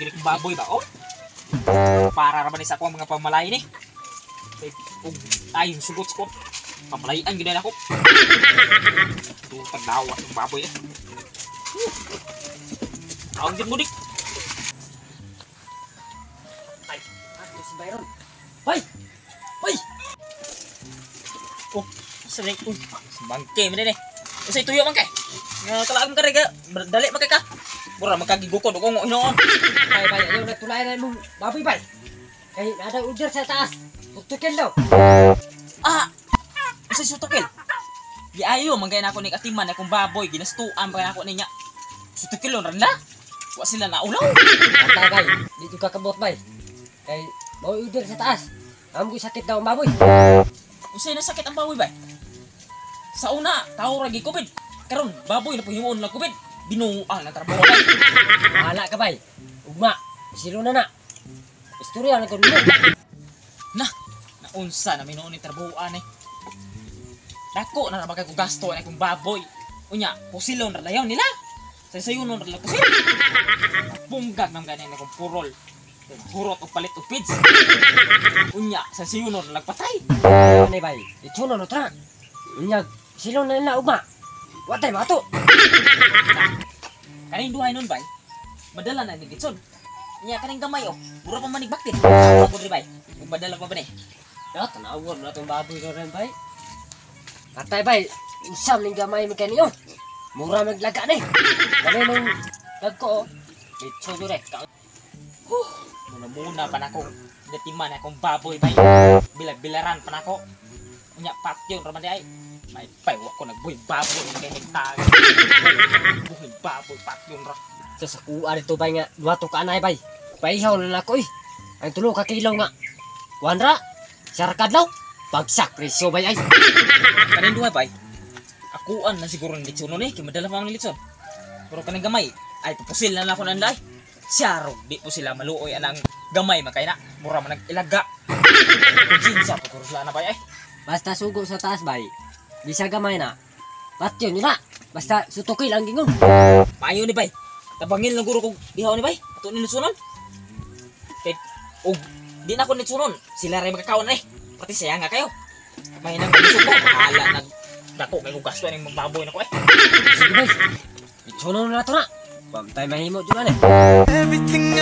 dili kong baboy ba? Oh. Para ra ba ni sa akong mga pamalay ni? Ay, sugot-sugot. Pamalayan gid na ako. Taglawa ng baboy eh. Ang gid mo dik. Ay, si Byron. Bay! Bay! Oh, sanay ko. Bangke man din eh. Usay tuyo man kay. Kalaag mo ka rega. Dali man kay ka. Mura magkagigukod ko ngo hinoon. Bay, ayaw nagtulayan mo baboy bay. Kay ada order sa taas. Tutukin daw. Ah! Usay sutukil. Di ayo manggay na ako ni katiman akong baboy ginastuan pa ako niya. Sutukil ron na. Wa sila na ulaw. Tagay, dito ka kabot bay. Kay mau order sa taas. Amo ko sakit daw ang baboy. Usay na sakit ang baboy ba? Sa una, tao ra gi COVID. Karon baboy na pohimon na COVID. Binuang na trabaho bay. Wala ka bay. Ugma, silo na na. Istorya na ko dito. Naunsa na minuon ni trabuan eh. Dako na nabagay ko gasto ay kung baboy. Unya, pusilon ra dayon nila. Sayunon ra lang pusil. Punggag nang ganin akong purol. Hurot og palit og pids. Unya, sayunon ra lang patay. Ani bay, ituno no tra. Unyag, silo na nila ugma. Watay mato. Kaning duhay nun bay. Madala na ni Gitson. Unya kaning gamay oh. Mura pa manig bakti. Ako ri bay. Ug madala pa ba ni? Ya, tanawon na itong baboy ko rin, bay. Katay, bay, isam ning gamay mo kanyo. Mura maglaga ni. Kami nung nagko, litso ko rin. Muna pa na akong gatiman akong baboy bay. Bilag-bilaran pa na ako. Unya patyon ra man di ay. May paywa ko nagbuhay baboy kay hektar. Buhay baboy patyon ra. Sa sakuan ito, bay, nga, duwato ka anay, bay. Paihaw na ako, eh. Ang tulo ka kilo nga. Wanra, sarkadlaw, bagsak presyo, bay, ay. Kaning duhay bay. Akuan na siguro ng litson ni, kay madala pa ang litson. Pero kaning gamay, ay pupusil na lang ako nanday. Siyaro, di po sila maluoy anang gamay makay na. Mura man nag-ilaga. Kung sinsa, pagkuro sila na bay ay. Basta sugo sa taas, bay. Bisa gamay na. Patyon nila. Basta sutukil ang gingon. Maayo ni bay. Tabangin lang guro kong ihaw ni bay. Ato ni litsunon. Kay, di na ako litsunon. Sila rin magkakaon eh. Pati saya nga kayo. May nang gusto ko. Pahala nagdako kay kong gasto ng magbaboy na ko eh. Sige, bay. Itsuno na ito na. Pamtay mahimo dyan, eh. Everything